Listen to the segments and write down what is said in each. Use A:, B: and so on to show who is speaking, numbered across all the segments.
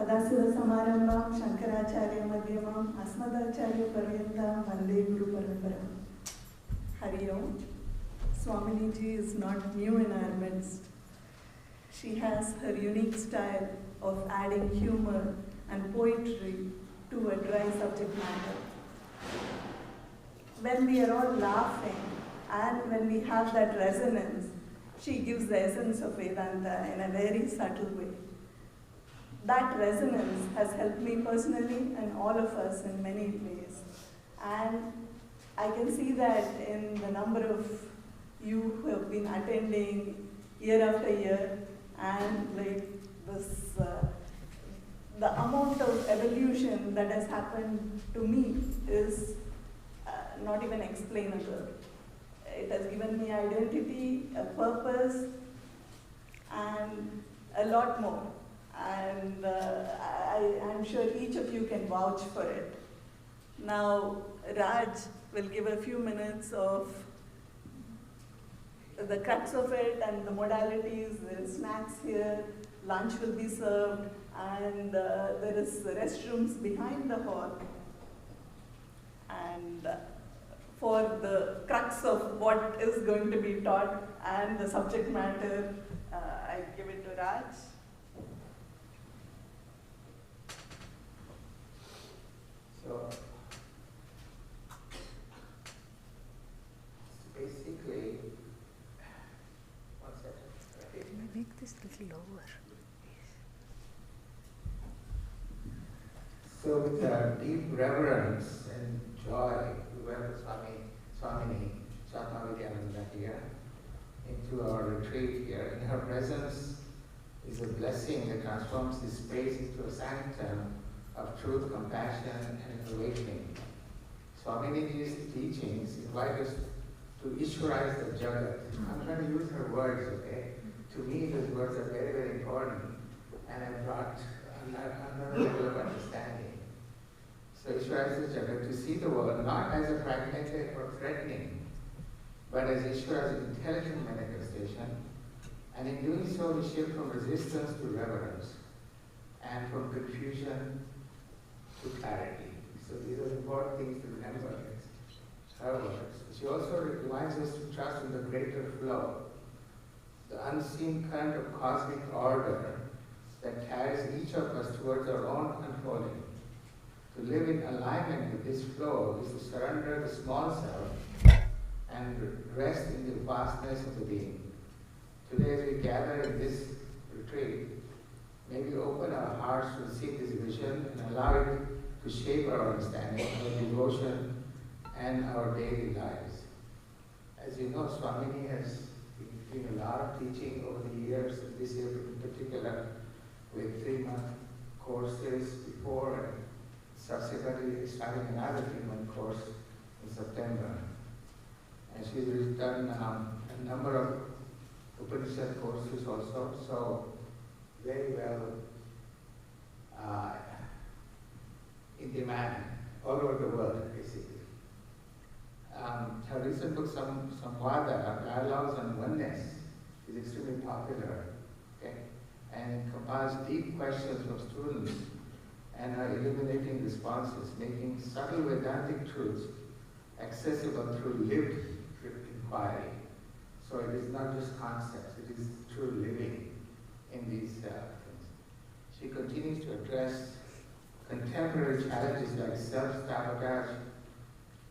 A: Sadasivasamaramam Shankaracharya Madhyamam Asmadacharya Paryantam Vande Guru Paramparam. Hari Om. Swaminiji is not new in our midst. She has her unique style of adding humor and poetry to a dry subject matter. When we are all laughing and when we have that resonance, she gives the essence of Vedanta in a very subtle way. That resonance has helped me personally and all of us in many ways. And I can see that in the number of you who have been attending year after year, and like this, the amount of evolution that has happened to me is not even explainable. It has given me identity, a purpose, and a lot more. And I'm sure each of you can vouch for it. Now, Raj will give a few minutes of the crux of it and the modalities. There is snacks here, lunch will be served, and there is restrooms behind the hall. And for the crux of what is going to be taught and the subject matter, I give it to Raj.
B: So basically, one second.
C: Can I make this a little lower?
B: So with deep reverence and joy, we welcome Swamini Chatmavidyananda here into our retreat here. In her presence is a blessing that transforms this space into a sanctum of truth, compassion, and awakening. Swaminiji's teachings invite us to Ishwarize the Jagat. I'm going to use her words, okay? To me, those words are very, very important, and have brought another level of understanding. So Ishwarize the Jagat, to see the world not as a fragmented or threatening, but as Ishwara's intelligent manifestation, and in doing so, we shift from resistance to reverence, and from confusion to clarity. So these are important things to remember. Her words. She also reminds us to trust in the greater flow, the unseen current of cosmic order that carries each of us towards our own unfolding. To live in alignment with this flow is to surrender the small self and rest in the vastness of the being. Today, as we gather in this retreat, may we open our hearts to receive this vision and allow it to shape our understanding, our devotion, and our daily lives. As you know, Swamini has been doing a lot of teaching over the years, this year in particular, with 3-month courses before, and subsequently starting another 3-month course in September. And she's done a number of Upanishad courses also, so very well in demand all over the world, basically. Her recent book, Samvada, Dialogues on Oneness, is extremely popular, okay? And it compiles deep questions from students and her illuminating responses, making subtle Vedantic truths accessible through lived inquiry. So it is not just concepts, it is true living in these things. She continues to address contemporary challenges like self-sabotage,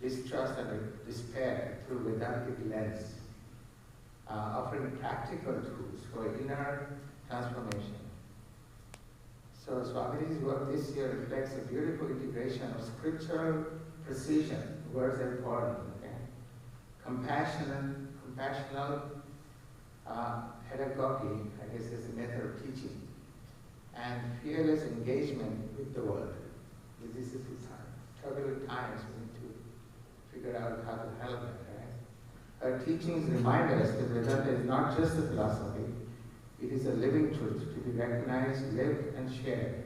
B: distrust, and despair through Vedantic lens, offering practical tools for inner transformation. So Swaminiji's work this year reflects a beautiful integration of scriptural precision, words are important, okay? Compassional pedagogy, I guess is the method of teaching, and fearless engagement with the world. This is turbulent times, we need to figure out how to help it, right? Her teachings remind us that Vedanta is not just a philosophy, it is a living truth to be recognized, lived, and shared.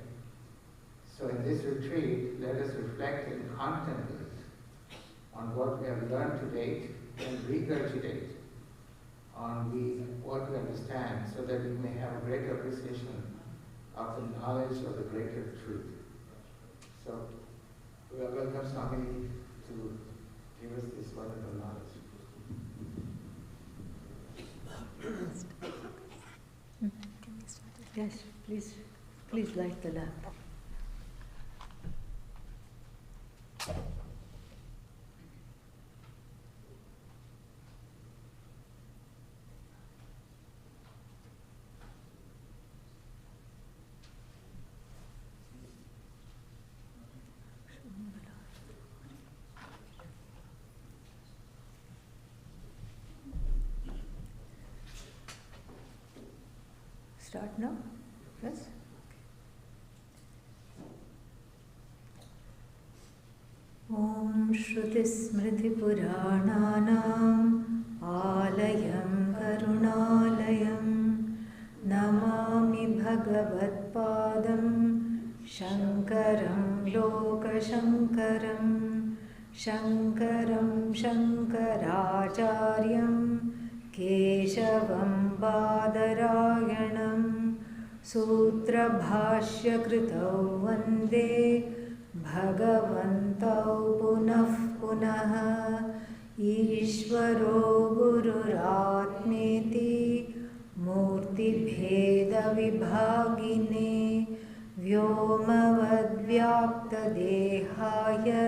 B: So in this retreat, let us reflect and contemplate on what we have learned to date and regurgitate on what we understand, so that we may have a greater appreciation of the knowledge of the greater truth. So we welcome Swamini to give us this wonderful knowledge.
C: Yes, please light the lamp. Start now? Yes? Om Shruti Smriti Purananam Alayam Karunalayam Namami Bhagavad Padam Shankaram Lokashankaram Shankaram Shankaracharyam Keshavam Badarayanam Sutra Bhashya Kritau Vande Bhagavantau Punah Punah Ishvaro Gururatmeti Murti Bheda Vibhagine Vyomavad Vyapta Dehaya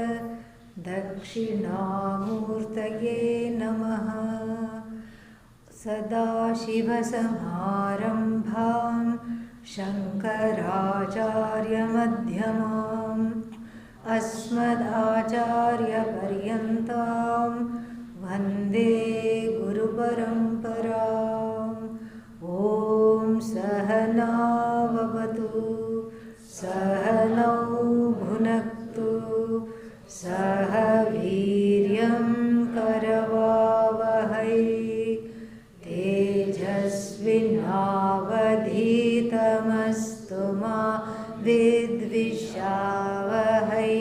C: Dakshinamurtaye Namaha Sadashivasamarambham Shankaracharyamadhyamam Asmadacharyaparyantam Vande Guru Paramparam Om Sahana Vavatu Sahanau Bhunaktu Saha Viryam Karavavahai Tejasvinavadhitamastu ma vidvishavahai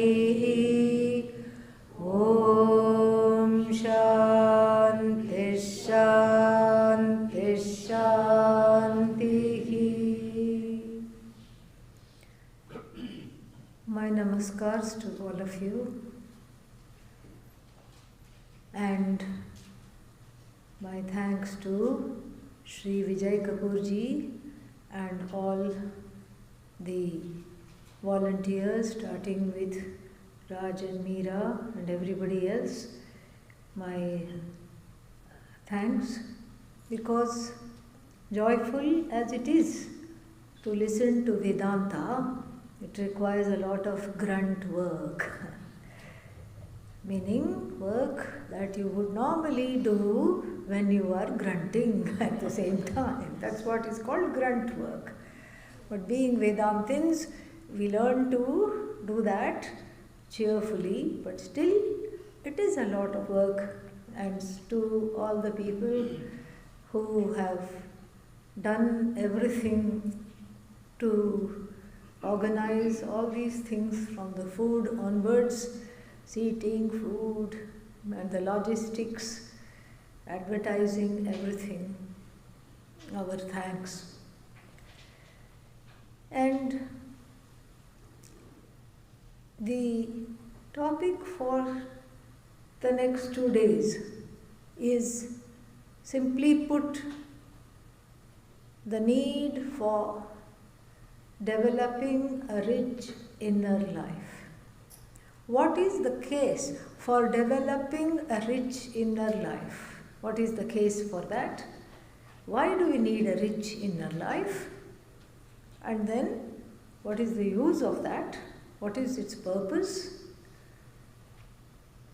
C: Om Shanti Shanti Shanti. My namaskars to all of you, and my thanks to Sri Vijay Kapoorji and all the volunteers, starting with Raj and Meera and everybody else. My thanks, because joyful as it is to listen to Vedanta, it requires a lot of grunt work. Meaning work that you would normally do when you are grunting at the same time. That's what is called grunt work. But being Vedantins, we learn to do that cheerfully, but still it is a lot of work. And to all the people who have done everything to organize all these things, from the food onwards, seating, food, and the logistics, advertising, everything, our thanks. And the topic for the next 2 days is, simply put, the need for developing a rich inner life. What is the case for developing a rich inner life? What is the case for that? Why do we need a rich inner life? And then, what is the use of that? What is its purpose?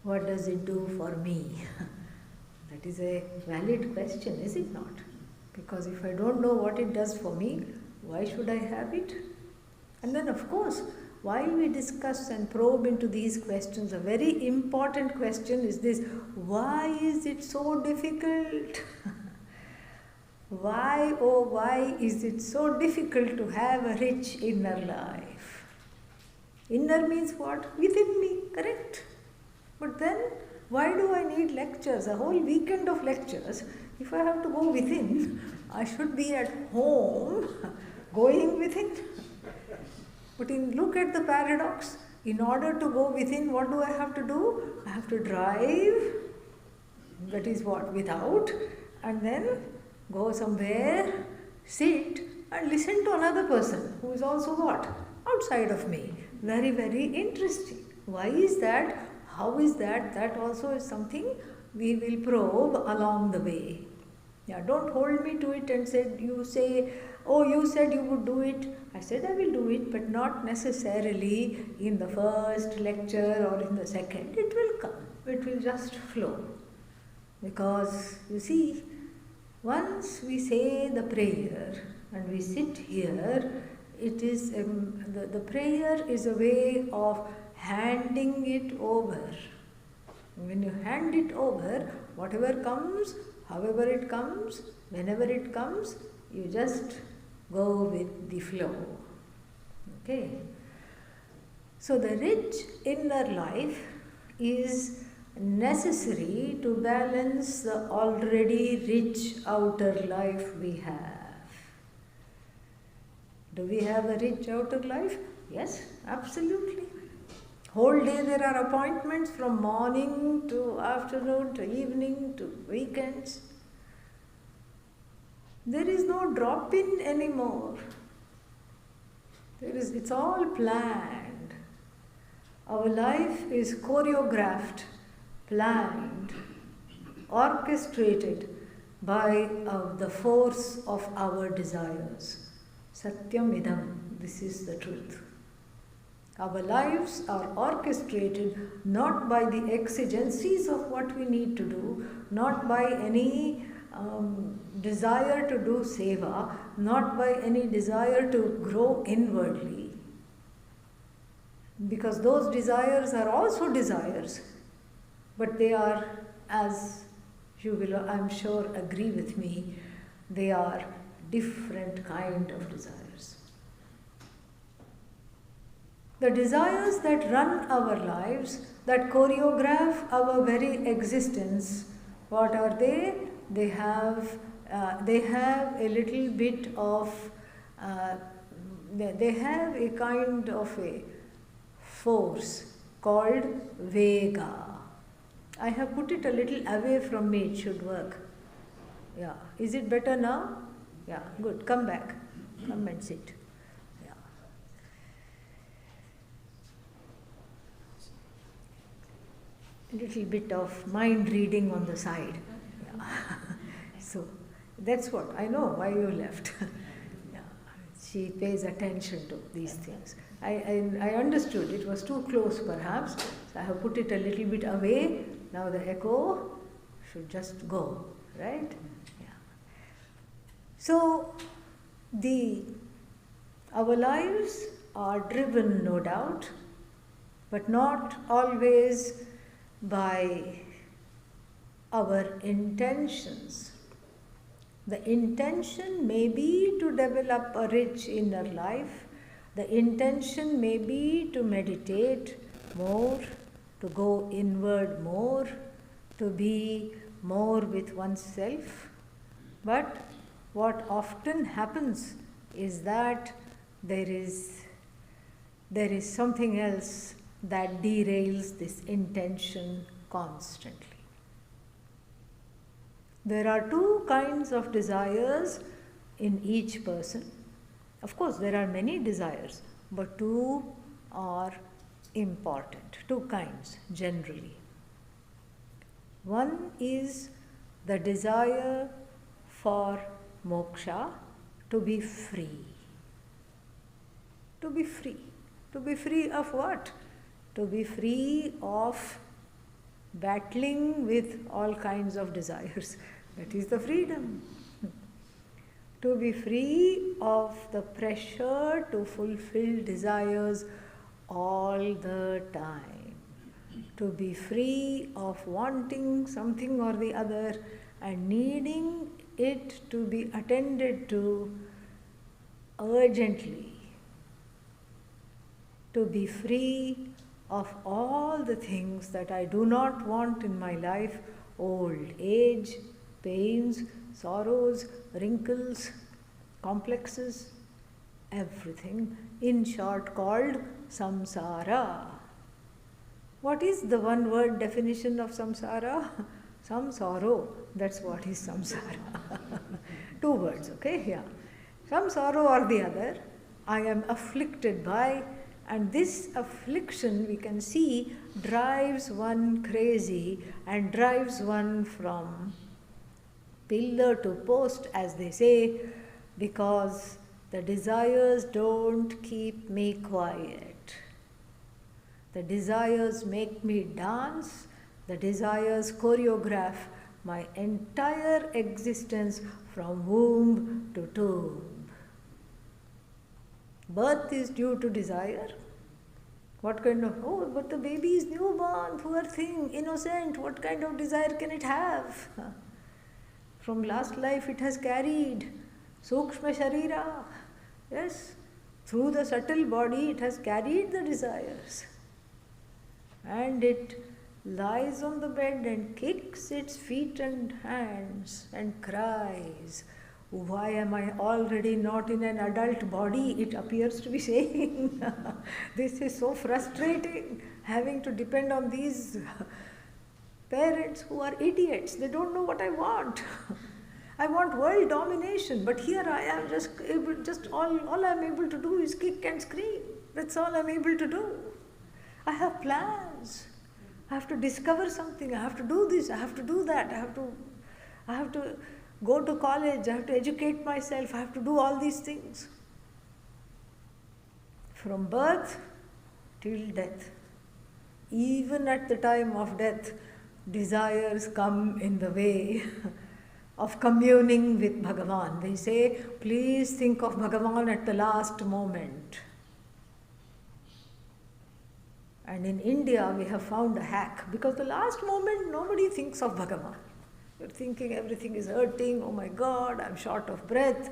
C: What does it do for me? That is a valid question, is it not? Because if I don't know what it does for me, why should I have it? And then, of course, while we discuss and probe into these questions, a very important question is this: why is it so difficult? Why, oh why is it so difficult to have a rich inner life? Inner means what? Within me, correct? But then, why do I need lectures, a whole weekend of lectures? If I have to go within, I should be at home going within. But look at the paradox. In order to go within, what do I have to do? I have to drive, that is what, without, and then go somewhere, sit and listen to another person who is also what? Outside of me. Very, very interesting. Why is that? How is that? That also is something we will probe along the way. Yeah, don't hold me to it and you say, oh, you said you would do it. I said I will do it, but not necessarily in the first lecture or in the second. It will come. It will just flow. Because, you see, once we say the prayer and we sit here, it is the prayer is a way of handing it over. When you hand it over, whatever comes, however it comes, whenever it comes, you just go with the flow. Okay? So the rich inner life is necessary to balance the already rich outer life we have. Do we have a rich outer life? Yes, absolutely. Whole day there are appointments from morning to afternoon to evening to weekends. There is no drop-in anymore. It's all planned. Our life is choreographed, planned, orchestrated by the force of our desires. Satyam idam, this is the truth. Our lives are orchestrated not by the exigencies of what we need to do, not by any desire to do seva, not by any desire to grow inwardly. Because those desires are also desires, but they are, as you will, I'm sure, agree with me, they are different kind of desires. The desires that run our lives, that choreograph our very existence, what are they? They have a little bit of, they have a kind of a force called Vega. I have put it a little away from me, it should work. Yeah, is it better now? Yeah, good, come back, come and sit. Yeah. A little bit of mind reading on the side. Yeah. So, that's what, I know why you left. Yeah. She pays attention to these things. I understood, it was too close perhaps, so I have put it a little bit away. Now the echo should just go, right? Yeah. So, our lives are driven, no doubt, but not always by our intentions. The intention may be to develop a rich inner life. The intention may be to meditate more, to go inward more, to be more with oneself. But what often happens is that there is something else that derails this intention constantly. There are two kinds of desires in each person. Of course, there are many desires, but two are important, two kinds generally. One is the desire for moksha, to be free. To be free. To be free of what? To be free of battling with all kinds of desires. That is the freedom. To be free of the pressure to fulfill desires all the time. To be free of wanting something or the other and needing it to be attended to urgently. To be free of all the things that I do not want in my life, old age, pains, sorrows, wrinkles, complexes, everything, in short called samsara. What is the one word definition of samsara? Some sorrow, that's what is samsara. 2 words, okay? Yeah. Some sorrow or the other, I am afflicted by, and this affliction we can see drives one crazy and drives one from pillar to post, as they say, because the desires don't keep me quiet. The desires make me dance, the desires choreograph my entire existence from womb to tomb. Birth is due to desire. What kind of, oh, but the baby is newborn, poor thing, innocent, what kind of desire can it have? From last life it has carried Sukshma Sharira. Yes, through the subtle body it has carried the desires. And it lies on the bed and kicks its feet and hands and cries, why am I already not in an adult body? It appears to be saying. This is so frustrating, having to depend on these parents who are idiots. They don't know what I want. I want world domination, but here I am all I'm able to do is kick and scream. That's all I'm able to do. I have plans. I have to discover something. I have to do this. I have to do that. I have to go to college. I have to educate myself. I have to do all these things. From birth till death. Even at the time of death, desires come in the way of communing with Bhagavan. They say, please think of Bhagavan at the last moment. And in India, we have found a hack, because the last moment, nobody thinks of Bhagavan. You're thinking everything is hurting, oh my God, I'm short of breath,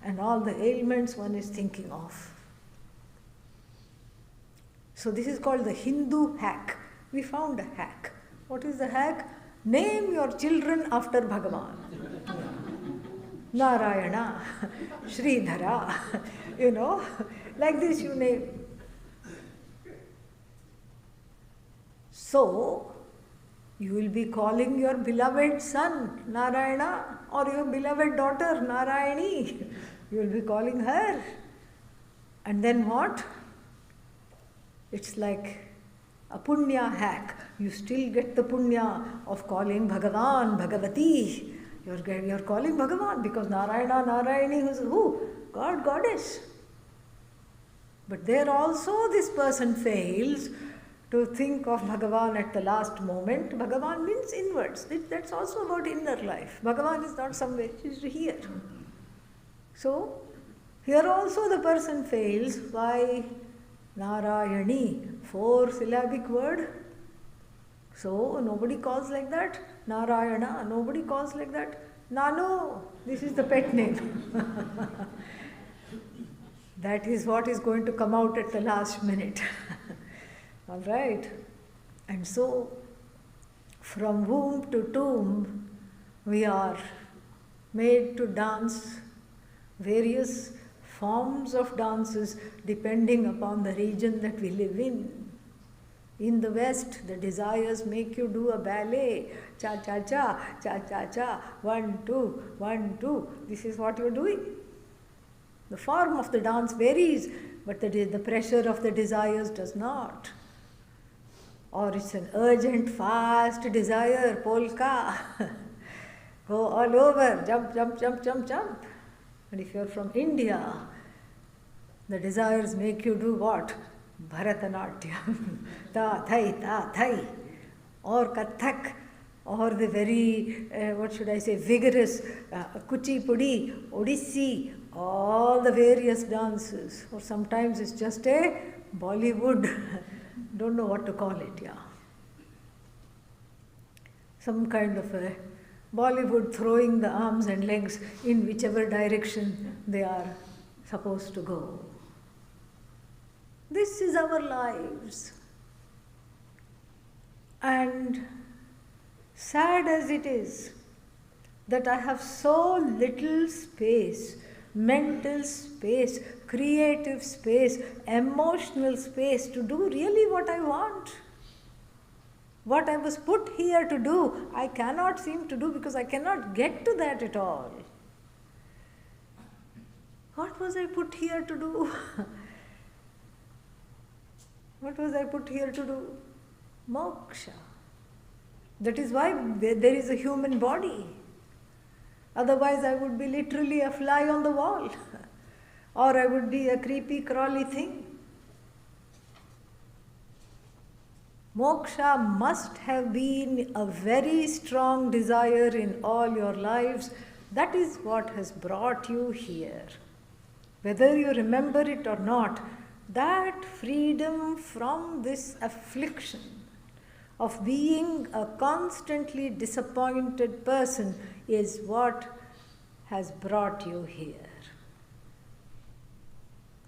C: and all the ailments one is thinking of. So this is called the Hindu hack. We found a hack. What is the hack? Name your children after Bhagavan. Narayana, Sridhara, like this you name. So, you will be calling your beloved son Narayana or your beloved daughter Narayani. You will be calling her. And then what? It's like a punya hack. You still get the punya of calling Bhagavan, Bhagavati. You're calling Bhagavan because Narayana, Narayani is who? God, Goddess. But there also this person fails to think of Bhagavan at the last moment. Bhagavan means inwards. That's also about inner life. Bhagavan is not somewhere, he's here. So, here also the person fails. Why? Narayani, 4-syllabic word. So, nobody calls like that. Narayana, nobody calls like that. Nano, this is the pet name. That is what is going to come out at the last minute. All right. And so, from womb to tomb, we are made to dance various forms of dances depending upon the region that we live in. In the West, the desires make you do a ballet. Cha-cha-cha, cha-cha-cha, 1, 2, 1, 2. This is what you're doing. The form of the dance varies, but the pressure of the desires does not. Or it's an urgent, fast desire, polka. Go all over, jump, jump, jump, jump, jump. And if you're from India, the desires make you do what? Bharatanatyam, ta thai, or Kathak, or the very, vigorous Kuchipudi, Odissi, all the various dances. Or sometimes it's just a Bollywood, don't know what to call it, yeah. Some kind of a Bollywood throwing the arms and legs in whichever direction they are supposed to go. This is our lives. And sad as it is that I have so little space mental space, creative space, emotional space to do really what I want. What I was put here to do, I cannot seem to do because I cannot get to that at all. What was I put here to do? What was I put here to do? Moksha. That is why there is a human body. Otherwise I would be literally a fly on the wall. Or I would be a creepy, crawly thing. Moksha must have been a very strong desire in all your lives. That is what has brought you here. Whether you remember it or not, that freedom from this affliction of being a constantly disappointed person is what has brought you here.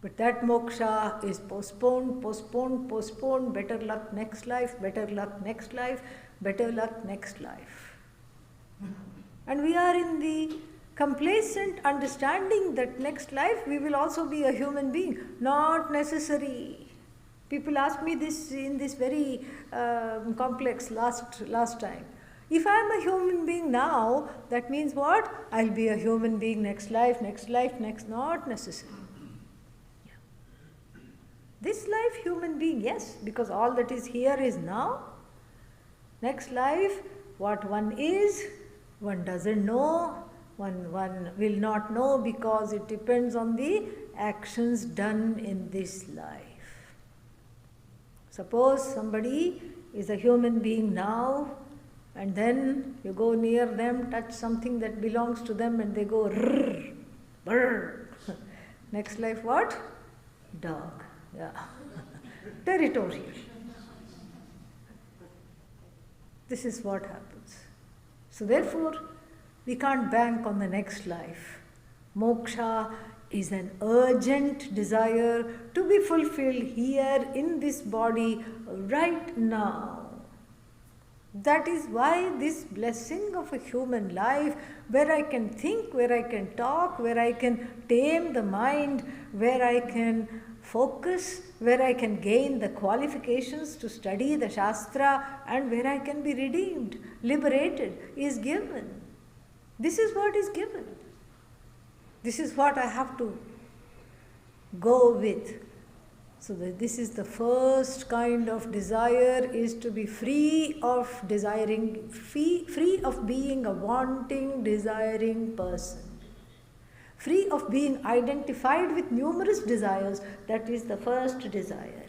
C: But that moksha is postponed, postponed, postponed. Better luck next life, better luck next life, better luck next life. And we are in the complacent understanding that next life we will also be a human being. Not necessary. People asked me this in this very complex last time. If I am a human being now, that means what? I'll be a human being next life, not necessary. This life, human being, yes, because all that is here is now. Next life, what one is, one doesn't know, one will not know because it depends on the actions done in this life. Suppose somebody is a human being now, and then you go near them, touch something that belongs to them, and they go rrr, brr. Next life, what? Dog. Yeah. Territorial. This is what happens. So therefore, we can't bank on the next life. Moksha is an urgent desire to be fulfilled here in this body right now. That is why this blessing of a human life, where I can think, where I can talk, where I can tame the mind, where I can focus, where I can gain the qualifications to study the Shastra, and where I can be redeemed, liberated, is given. This is what is given. This is what I have to go with. So that this is the first kind of desire, is to be free of desiring, free of being a wanting, desiring person. Free of being identified with numerous desires. That is the first desire.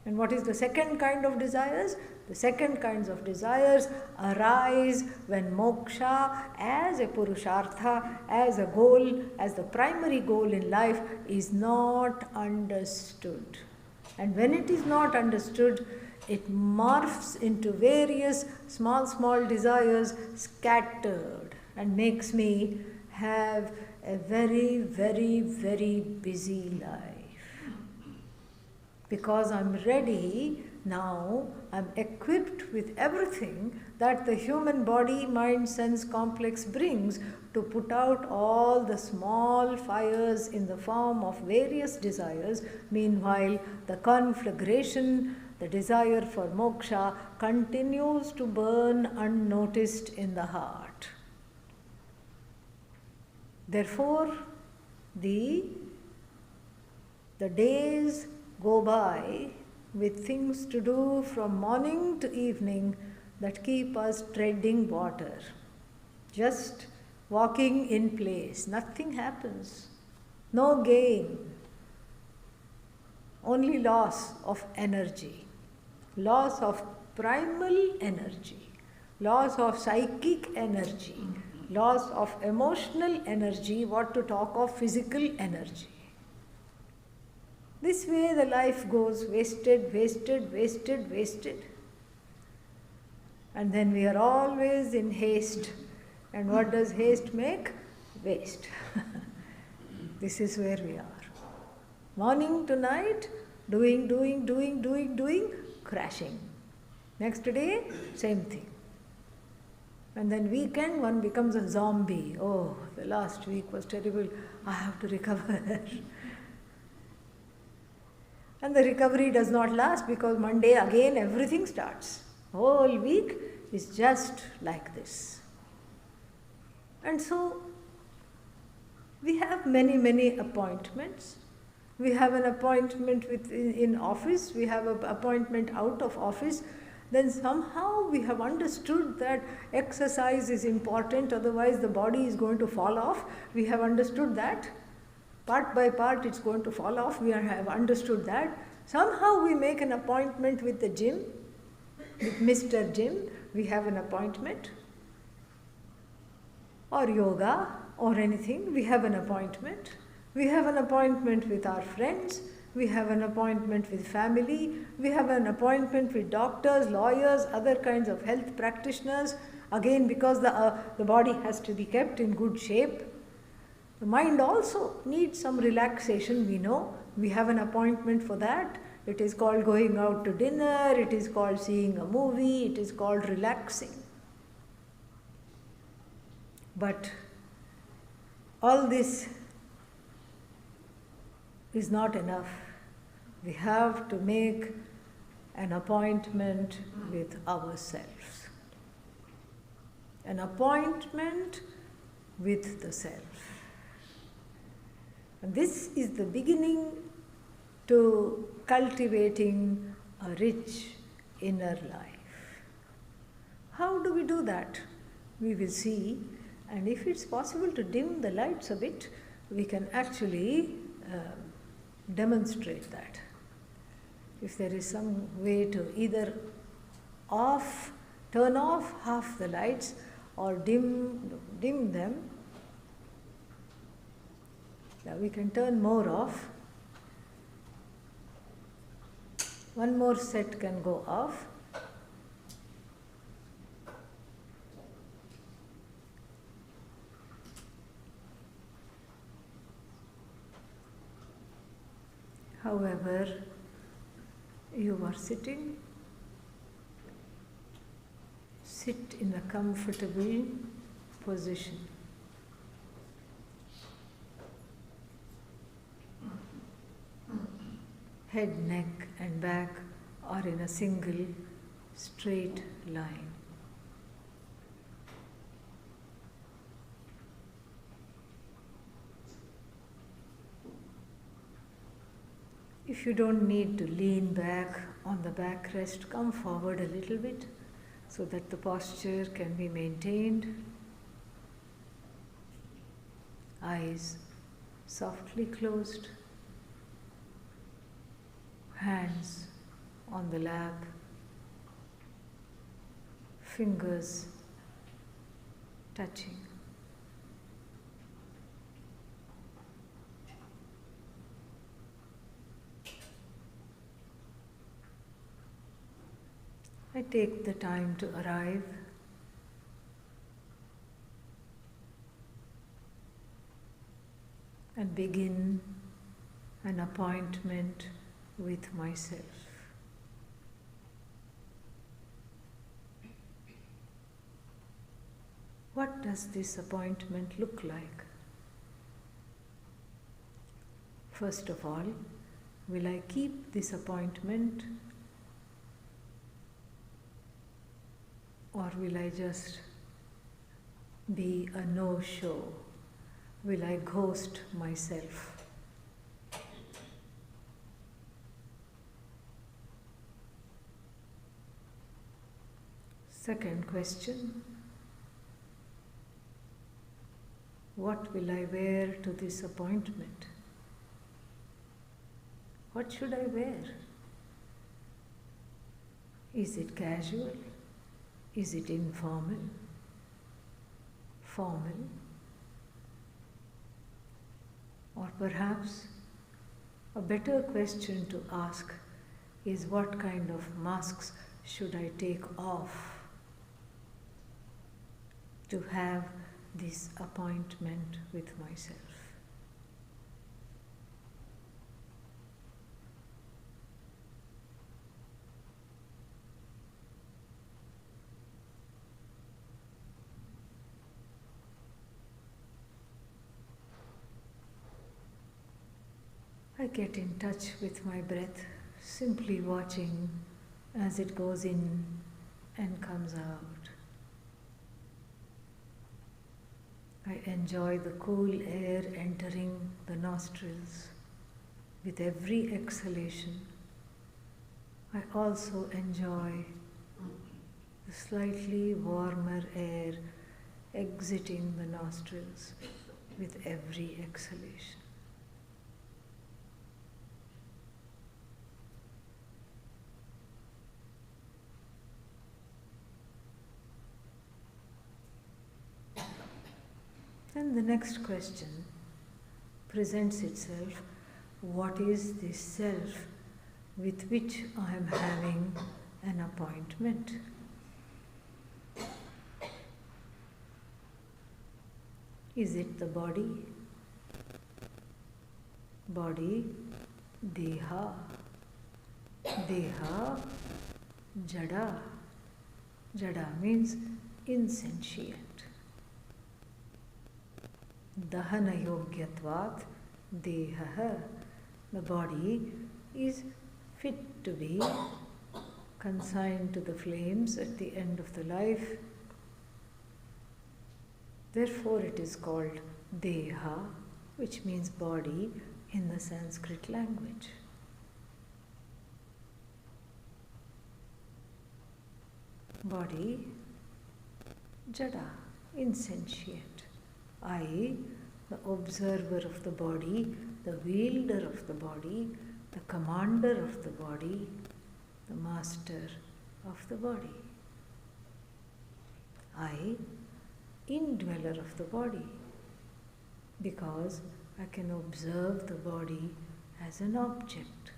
C: And what is the second kind of desires? The second kinds of desires arise when moksha as a purushartha, as a goal, as the primary goal in life is not understood. And when it is not understood, it morphs into various small desires scattered and makes me have a very busy life. Because I'm ready now, I'm equipped with everything that the human body, mind, sense complex brings to put out all the small fires in the form of various desires. Meanwhile, the conflagration, the desire for moksha, continues to burn unnoticed in the heart. Therefore, the days go by with things to do from morning to evening that keep us treading water, just walking in place. Nothing happens, no gain, only loss of energy, loss of primal energy, loss of psychic energy, loss of emotional energy, what to talk of physical energy. This way the life goes wasted. And then we are always in haste. And what does haste make? Waste. This is where we are. Morning to night, doing, crashing. Next day, same thing. And then weekend one becomes a zombie. Oh, the last week was terrible. I have to recover. And the recovery does not last because Monday again everything starts. Whole week is just like this. And so we have many appointments. We have an appointment in office, we have an appointment out of office. Then somehow we have understood that exercise is important, otherwise the body is going to fall off. We have understood that. Part by part it's going to fall off. We have understood that. Somehow we make an appointment with the gym, with Mr. Gym. We have an appointment. Or yoga or anything. We have an appointment. We have an appointment with our friends. We have an appointment with family. We have an appointment with doctors, lawyers, other kinds of health practitioners. Again, because the body has to be kept in good shape. The mind also needs some relaxation, we know. We have an appointment for that. It is called going out to dinner. It is called seeing a movie. It is called relaxing. But all this is not enough. We have to make an appointment with ourselves. An appointment with the self. And this is the beginning to cultivating a rich inner life. How do we do that? We will see. And if it's possible to dim the lights a bit, we can actually demonstrate that. If there is some way to either turn off half the lights or dim them. Now we can turn more off. One more set can go off. However, you are sitting, sit in a comfortable position. Head, neck and back are in a single straight line. If you don't need to lean back on the backrest, come forward a little bit so that the posture can be maintained. Eyes softly closed, hands on the lap, fingers touching. I take the time to arrive and begin an appointment with myself. What does this appointment look like? First of all, will I keep this appointment? Or will I just be a no-show? Will I ghost myself? Second question, what will I wear to this appointment? What should I wear? Is it casual? Is it informal? Formal? Or perhaps a better question to ask is what kind of masks should I take off to have this appointment with myself? I get in touch with my breath, simply watching as it goes in and comes out. I enjoy the cool air entering the nostrils with every exhalation. I also enjoy the slightly warmer air exiting the nostrils with every exhalation. Then the next question presents itself: what is this self with which I am having an appointment? Is it the body? Body, deha. Deha, jada. Jada means insentient. Dahana yogyatvat deha. The body is fit to be consigned to the flames at the end of the life. Therefore it is called deha, which means body in the Sanskrit language. Body, jada, insentient. I, the observer of the body, the wielder of the body, the commander of the body, the master of the body. I, indweller of the body, because I can observe the body as an object.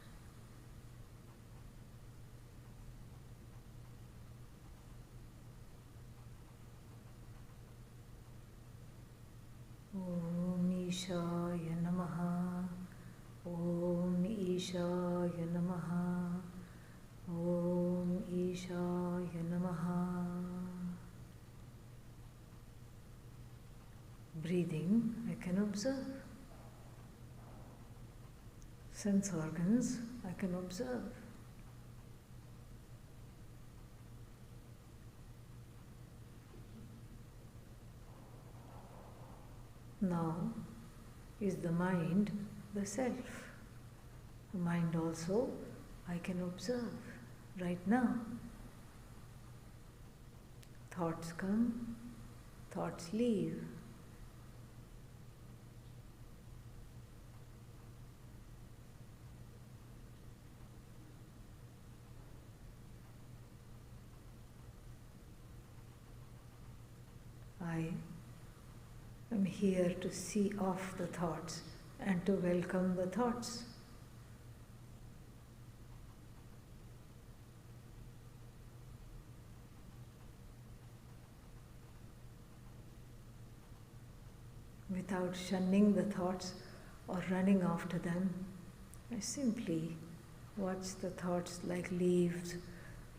C: Om Ishaya Namaha. Om Ishaya Namaha. Om Ishaya Namaha. Breathing, I can observe. Sense organs, I can observe. Now, is the mind the self? The mind also I can observe right now. Thoughts come, thoughts leave. I am here to see off the thoughts and to welcome the thoughts. Without shunning the thoughts or running after them, I simply watch the thoughts like leaves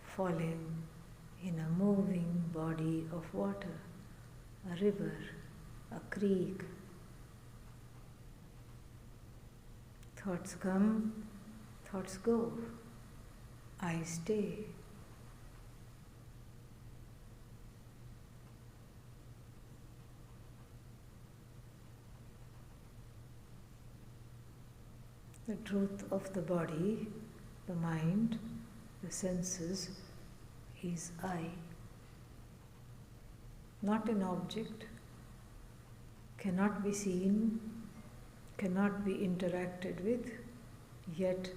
C: falling in a moving body of water, a river, a creek. Thoughts come, thoughts go. I stay. The truth of the body, the mind, the senses is I. Not an object, cannot be seen, cannot be interacted with, yet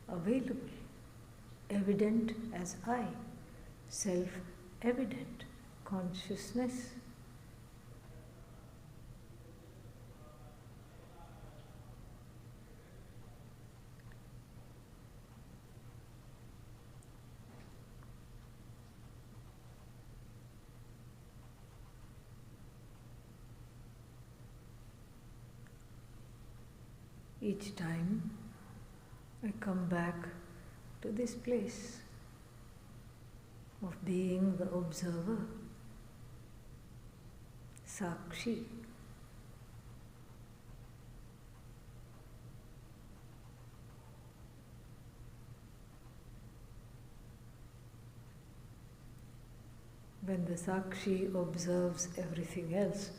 C: available, evident as I, self-evident consciousness. Each time I come back to this place of being the observer, Sakshi. When the Sakshi observes everything else,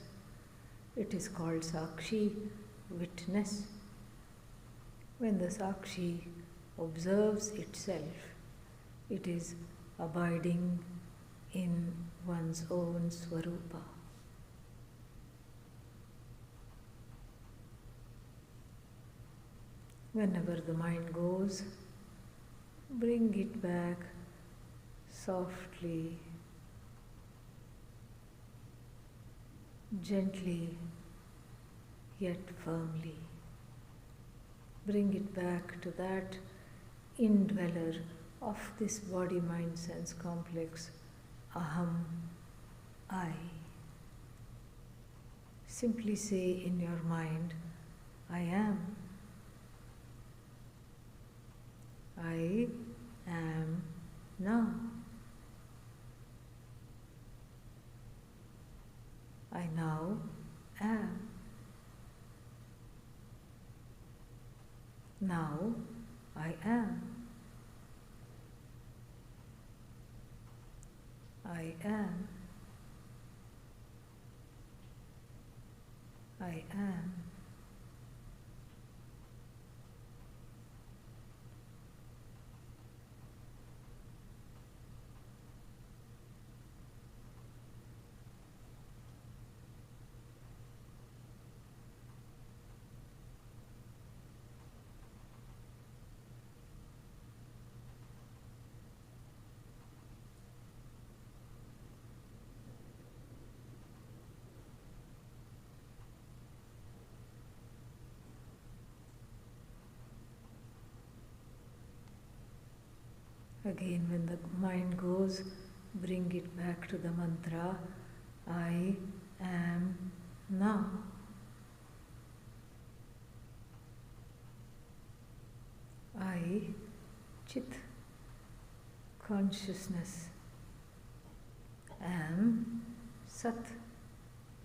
C: it is called Sakshi, witness. When the Sakshi observes itself, it is abiding in one's own Swarupa. Whenever the mind goes, bring it back softly, gently, yet firmly. Bring it back to that indweller of this body-mind-sense complex, Aham, I. Simply say in your mind, I am. I am now. I now am. Now I am. I am. I am. Again, when the mind goes, bring it back to the mantra, I am now. I, Chit, consciousness, am, Sat,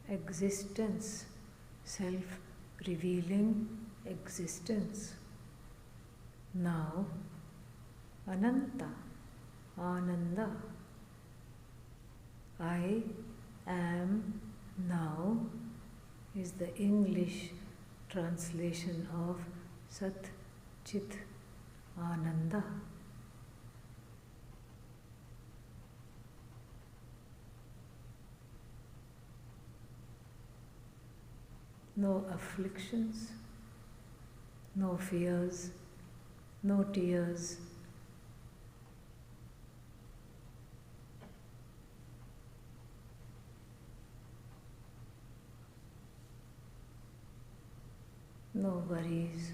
C: existence, self-revealing existence. Now, Ananta, Ananda. I am now is the English translation of Sat, Chit, Ananda. No afflictions, no fears, no tears. No worries,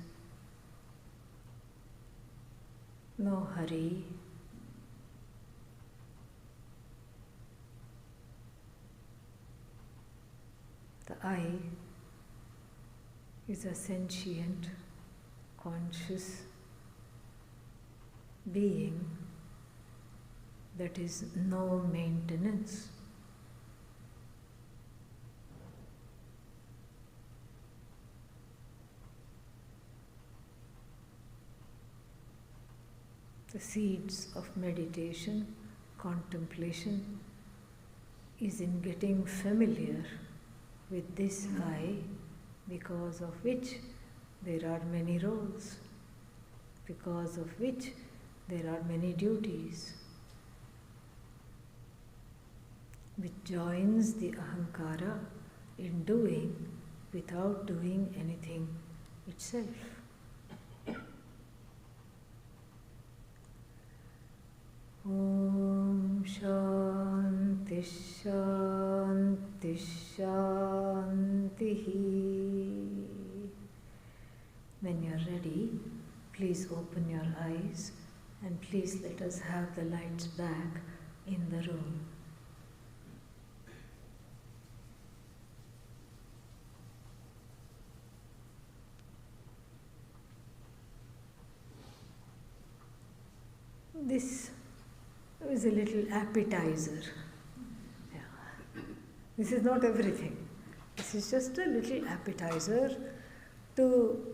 C: no hurry. The I is a sentient, conscious being that is no maintenance. The seeds of meditation, contemplation is in getting familiar with this I, because of which there are many roles, because of which there are many duties, which joins the ahankara in doing without doing anything itself. Om Shanti Shanti Shanti. When you're ready, please open your eyes and please let us have the lights back in the room. This is a little appetizer. Yeah. This is not everything. This is just a little appetizer to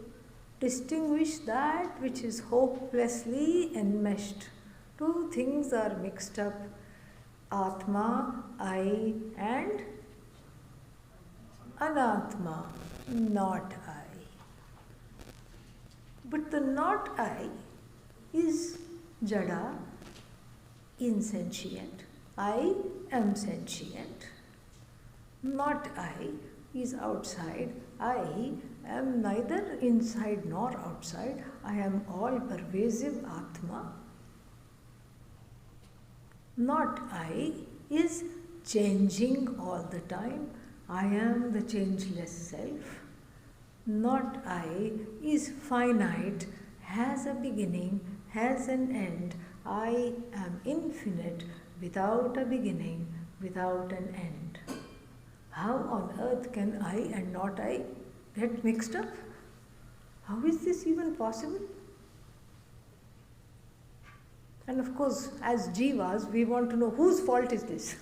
C: distinguish that which is hopelessly enmeshed. Two things are mixed up. Atma, I, and Anatma, not I. But the not I is Jada, insentient. I am sentient. Not I is outside. I am neither inside nor outside. I am all pervasive Atma. Not I is changing all the time. I am the changeless self. Not I is finite, has a beginning, has an end. I am infinite, without a beginning, without an end. How on earth can I and not I get mixed up? How is this even possible? And of course, as jivas, we want to know whose fault is this?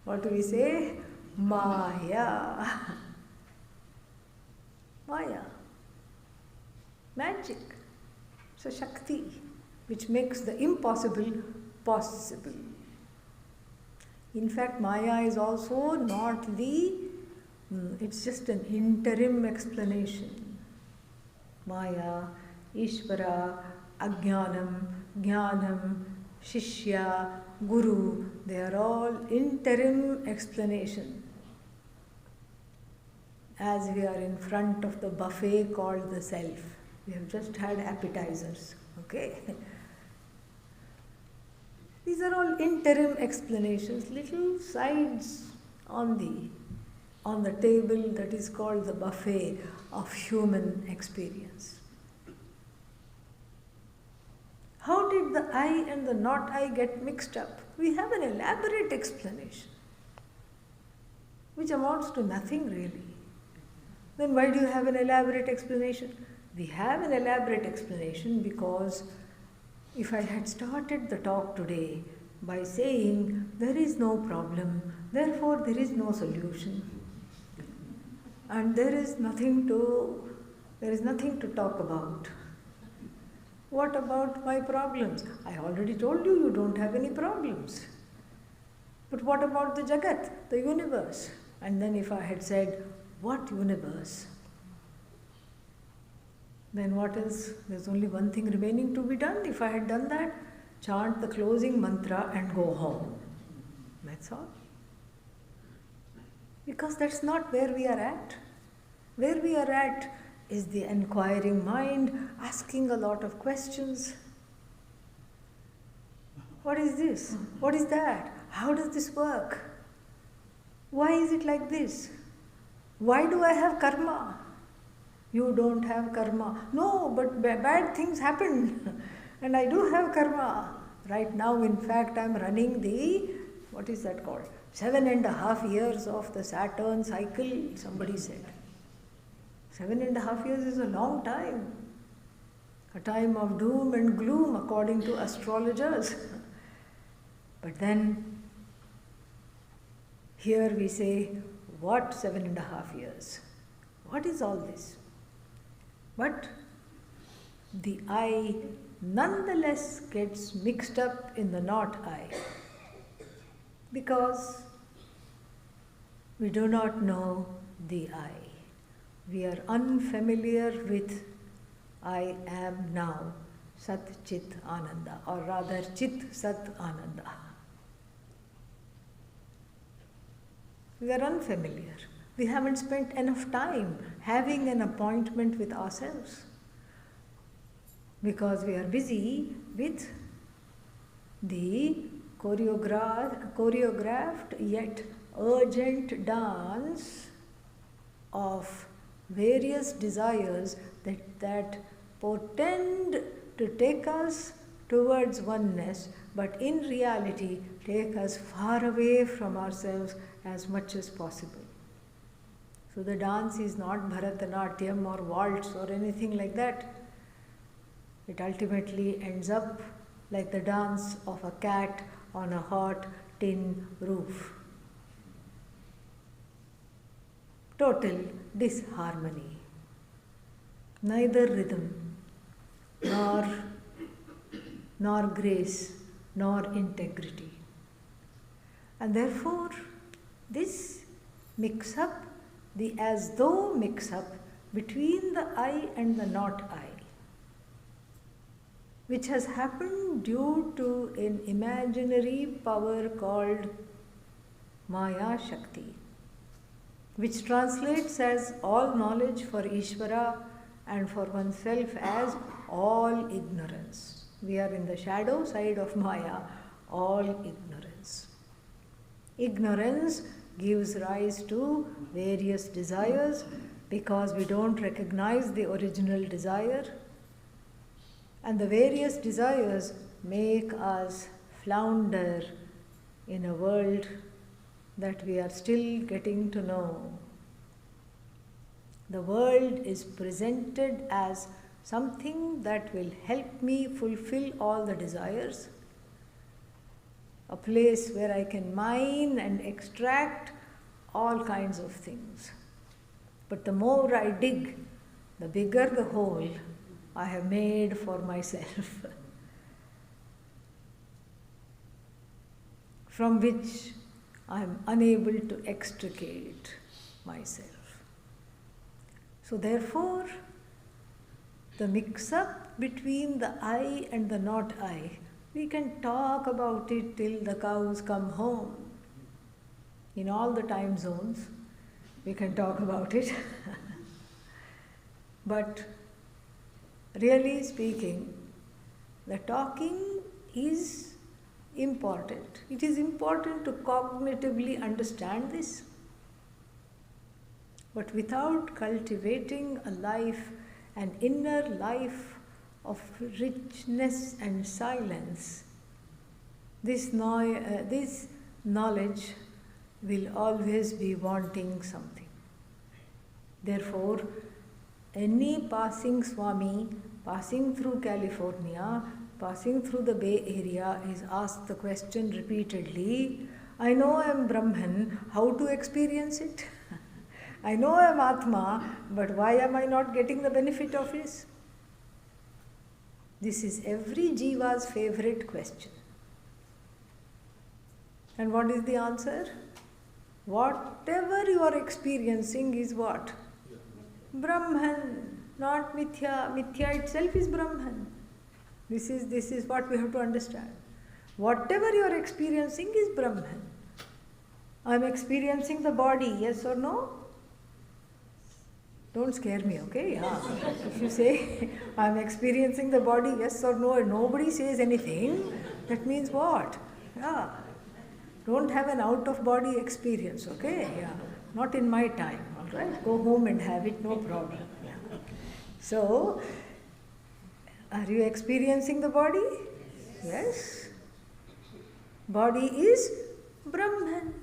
C: What do we say? Maya. Maya. Magic. It's a Shakti which makes the impossible possible. In fact, Maya is also not it's just an interim explanation. Maya, Ishvara, Ajnanam, Jnanam, Shishya, Guru, they are all interim explanation. As we are in front of the buffet called the self, we have just had appetizers, okay? These are all interim explanations, little sides on the table that is called the buffet of human experience. How did the I and the not I get mixed up? We have an elaborate explanation, which amounts to nothing really. Then why do you have an elaborate explanation? We have an elaborate explanation because if I had started the talk today by saying there is no problem, therefore there is no solution, and there is nothing to talk about. What about my problems? I already told you, you don't have any problems. But what about the Jagat, the universe? And then if I had said, what universe? Then what else? There's only one thing remaining to be done. If I had done that, chant the closing mantra and go home. That's all. Because that's not where we are at. Where we are at is the inquiring mind asking a lot of questions. What is this? What is that? How does this work? Why is it like this? Why do I have karma? You don't have karma. No, but bad things happen and I do have karma. Right now, in fact, I'm running what is that called? 7.5 years of the Saturn cycle, somebody said. 7.5 years is a long time. A time of doom and gloom according to astrologers. But then, here we say, what 7.5 years? What is all this? But the I nonetheless gets mixed up in the not I because we do not know the I. We are unfamiliar with I am now, Sat Chit Ananda, or rather Chit Sat Ananda. We are unfamiliar. We haven't spent enough time having an appointment with ourselves because we are busy with the choreographed yet urgent dance of various desires that portend to take us towards oneness, but in reality take us far away from ourselves as much as possible. So the dance is not Bharatanatyam or waltz or anything like that. It ultimately ends up like the dance of a cat on a hot tin roof. Total disharmony. Neither rhythm, nor grace, nor integrity. And therefore, this mix-up, the as-though mix-up between the I and the not I, which has happened due to an imaginary power called Maya Shakti, which translates as all knowledge for Ishvara and for oneself as all ignorance. We are in the shadow side of Maya, all ignorance. Ignorance gives rise to various desires because we don't recognize the original desire, and the various desires make us flounder in a world that we are still getting to know. The world is presented as something that will help me fulfill all the desires, a place where I can mine and extract all kinds of things. But the more I dig, the bigger the hole I have made for myself, from which I am unable to extricate myself. So therefore, the mix-up between the I and the not I, we can talk about it till the cows come home. In all the time zones, we can talk about it. But really speaking, the talking is important. It is important to cognitively understand this. But without cultivating a life, an inner life of richness and silence, this knowledge will always be wanting something. Therefore, any passing Swami, passing through California, passing through the Bay Area, is asked the question repeatedly, I know I am Brahman, how to experience it? I know I am Atma, but why am I not getting the benefit of this? This is every Jiva's favorite question. And what is the answer? Whatever you are experiencing is what? Brahman, not Mithya. Mithya itself is Brahman. This is what we have to understand. Whatever you are experiencing is Brahman. I am experiencing the body, yes or no? Don't scare me, okay? Yeah. If you say, I am experiencing the body, yes or no, and nobody says anything, that means what? Yeah. Don't have an out-of-body experience, okay? Yeah. Not in my time, all right? Go home and have it, no problem. Yeah. So, are you experiencing the body? Yes. Body is Brahman.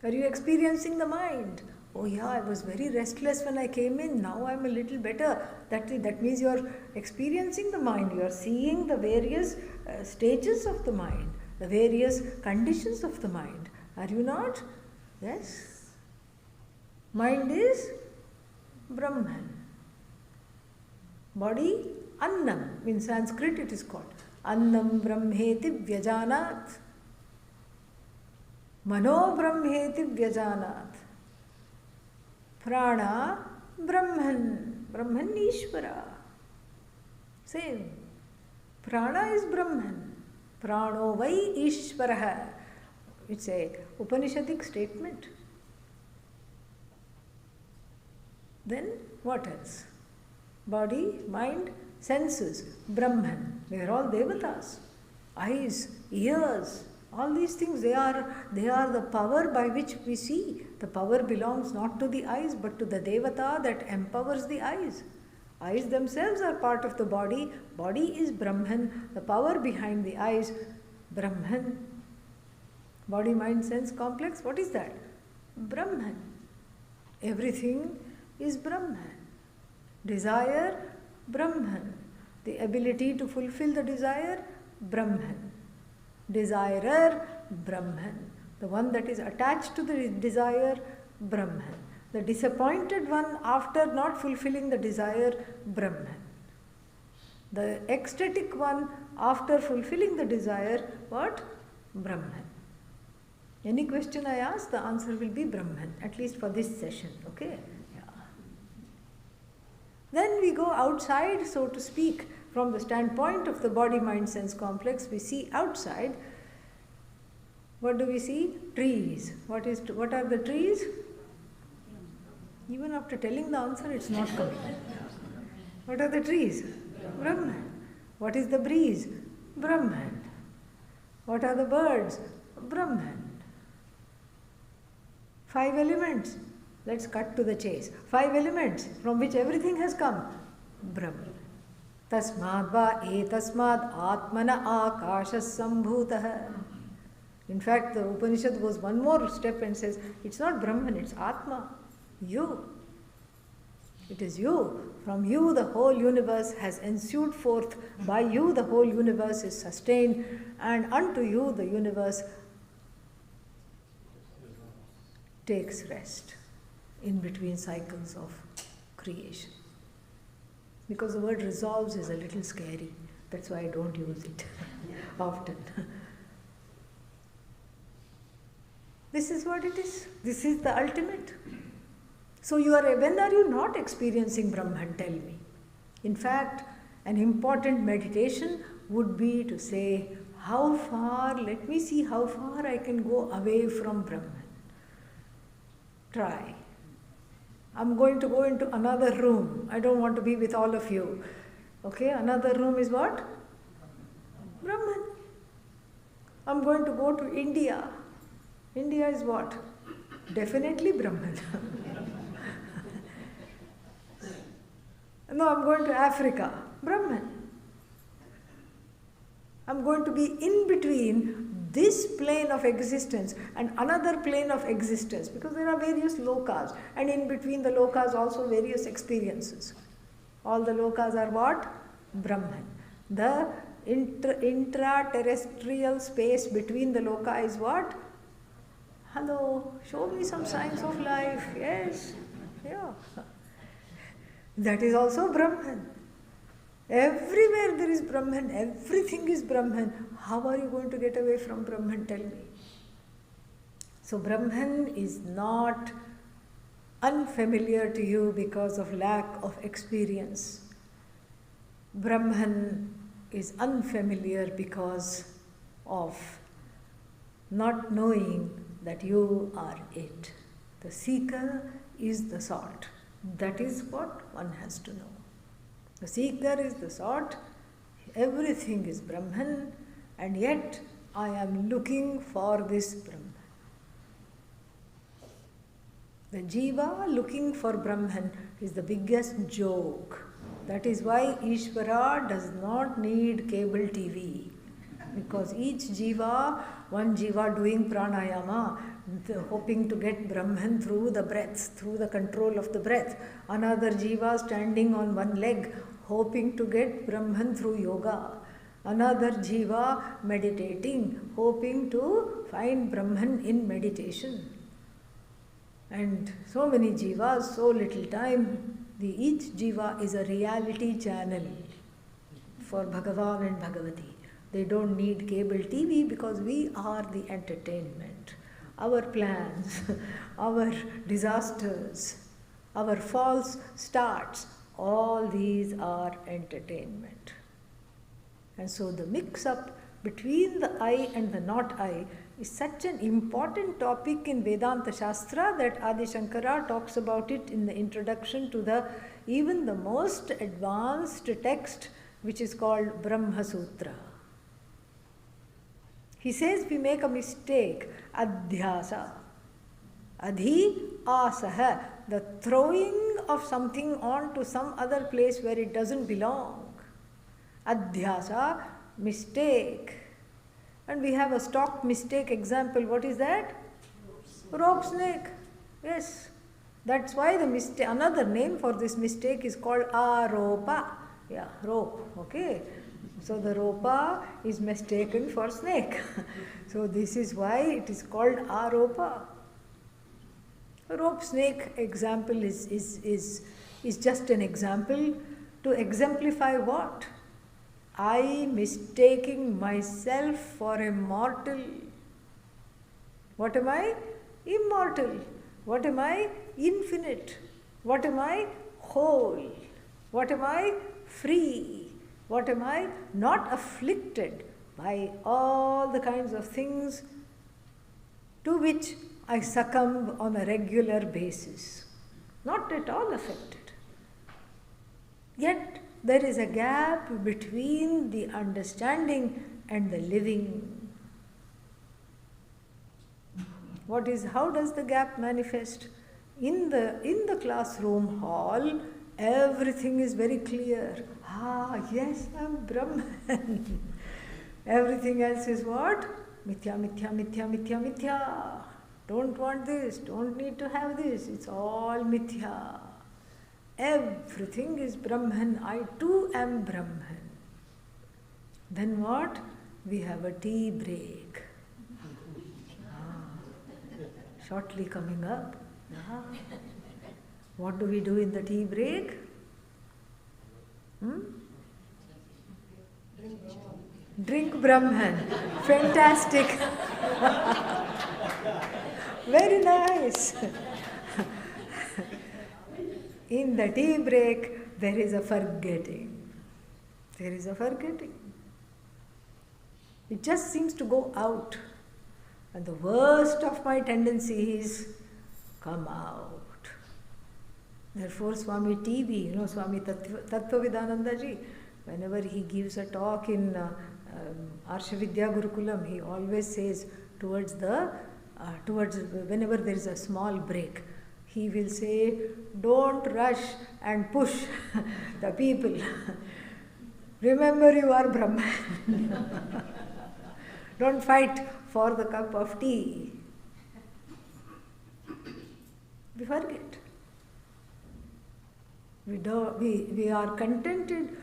C: Are you experiencing the mind? Oh yeah, I was very restless when I came in, now I'm a little better. That means you're experiencing the mind, you're seeing the various stages of the mind, the various conditions of the mind. Are you not? Yes. Mind is Brahman. Body, Annam. In Sanskrit it is called Annam Brahmeti Vyajanat. Mano Brahmeti Vyajanat. Prana, Brahman. Brahman, Ishvara. Same. Prana is Brahman. Prano vai Ishvaraha. It's a Upanishadic statement. Then what else? Body, mind, senses, Brahman. They are all devatas. Eyes, ears, all these things, they are the power by which we see. The power belongs not to the eyes but to the devata that empowers the eyes. Eyes themselves are part of the body. Body is Brahman. The power behind the eyes, Brahman. Body, mind, sense complex, what is that? Brahman. Everything is Brahman. Desire, Brahman. The ability to fulfill the desire, Brahman. Desirer, Brahman. The one that is attached to the desire, Brahman. The disappointed one after not fulfilling the desire, Brahman. The ecstatic one after fulfilling the desire, what? Brahman. Any question I ask, the answer will be Brahman, at least for this session, okay? Yeah. Then we go outside, so to speak, from the standpoint of the body, mind, sense complex, we see outside. What do we see? Trees. What are the trees? Even after telling the answer, it's not coming. What are the trees? Brahman. What is the breeze? Brahman. What are the birds? Brahman. 5 elements. Let's cut to the chase. 5 elements from which everything has come. Brahman. Tasmad va etasmad atmana akashas sambhutah. In fact, the Upanishad goes one more step and says, it's not Brahman, it's Atma. You. It is you. From you the whole universe has ensued forth. By you the whole universe is sustained. And unto you the universe takes rest in between cycles of creation. Because the word resolves is a little scary. That's why I don't use it often. This is what it is. This is the ultimate. So when are you not experiencing Brahman? Tell me. In fact, an important meditation would be to say, how far, let me see how far I can go away from Brahman. Try. I'm going to go into another room. I don't want to be with all of you. Okay, another room is what? Brahman. I'm going to go to India. India is what? Definitely Brahman. No, I'm going to Africa. Brahman. I'm going to be in between this plane of existence and another plane of existence, because there are various lokas, and in between the lokas also various experiences. All the lokas are what? Brahman. The intra-terrestrial space between the loka is what? Hello, show me some signs of life. Yes, yeah. That is also Brahman. Everywhere there is Brahman, everything is Brahman. How are you going to get away from Brahman? Tell me. So Brahman is not unfamiliar to you because of lack of experience. Brahman is unfamiliar because of not knowing that you are it. The seeker is the sought. That is what one has to know. The seeker is the sought, everything is Brahman, and yet I am looking for this Brahman. The jiva looking for Brahman is the biggest joke. That is why Ishvara does not need cable TV. Because each jiva, one jiva doing pranayama, hoping to get Brahman through the breath, through the control of the breath. Another jiva standing on one leg, hoping to get Brahman through yoga. Another jiva meditating, hoping to find Brahman in meditation. And so many jivas, so little time. Each jiva is a reality channel for Bhagavan and Bhagavati. They don't need cable TV because we are the entertainment. Our plans, our disasters, our false starts, all these are entertainment. And so the mix-up between the I and the not I is such an important topic in Vedanta Shastra that Adi Shankara talks about it in the introduction to even the most advanced text, which is called Brahma Sutra. He says we make a mistake, adhyasa. Adhi asaha, the throwing of something onto some other place where it doesn't belong. Adhyasa, mistake. And we have a stock mistake example. What is that? Rope snake. Yes. That's why the mistake, another name for this mistake is called aropa. Yeah, rope. Okay. So the ropa is mistaken for snake. So this is why it is called aropa. Rope snake example is just an example to exemplify what? I mistaking myself for a mortal. What am I? Immortal. What am I? Infinite. What am I? Whole. What am I? Free. What am I? Not afflicted by all the kinds of things to which I succumb on a regular basis. Not at all affected. Yet there is a gap between the understanding and the living. How does the gap manifest? In the classroom hall, everything is very clear. Yes, I'm Brahman. Everything else is what? Mithya, mithya, mithya, mithya, mithya. Don't want this, don't need to have this. It's all mithya. Everything is Brahman. I too am Brahman. Then what? We have a tea break. Shortly coming up. What do we do in the tea break? Drink Brahman. Fantastic. Very nice. In the tea break, there is a forgetting. There is a forgetting. It just seems to go out. And the worst of my tendencies come out. Therefore, Swami TV, Swami Tattvavidananda Ji, whenever he gives a talk in Arshavidya Gurukulam, he always says towards whenever there is a small break, he will say, don't rush and push the people. Remember, you are Brahman. Don't fight for the cup of tea. We forget. We are contented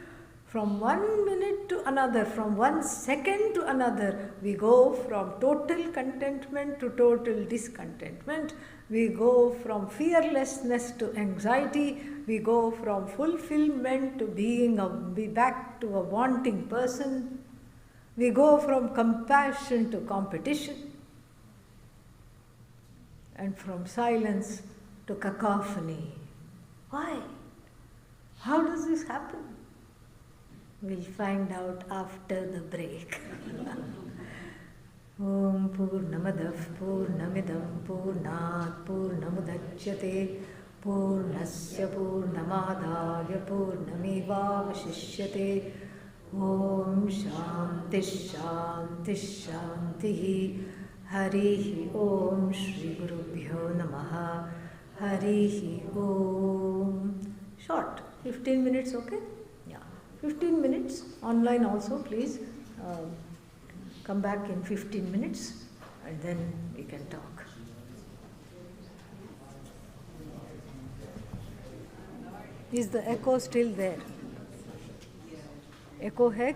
C: from 1 minute to another, from 1 second to another. We go from total contentment to total discontentment. We go from fearlessness to anxiety. We go from fulfillment to be back to a wanting person. We go from compassion to competition. And from silence to cacophony. Why? How does this happen? We'll find out after the break. Om Purnamadav Purnamidam Purnat Purnamudachyate Purnasya Purnamadaya Purnamevavashishyate Om Shanti Shanti Shanti Harihi Om Shri Gurubhyo Namaha Harihi Om. Short, 15 minutes, okay? Yeah, 15 minutes. Online also, please. Come back in 15 minutes and then we can talk. Is the echo still there? Echo hai?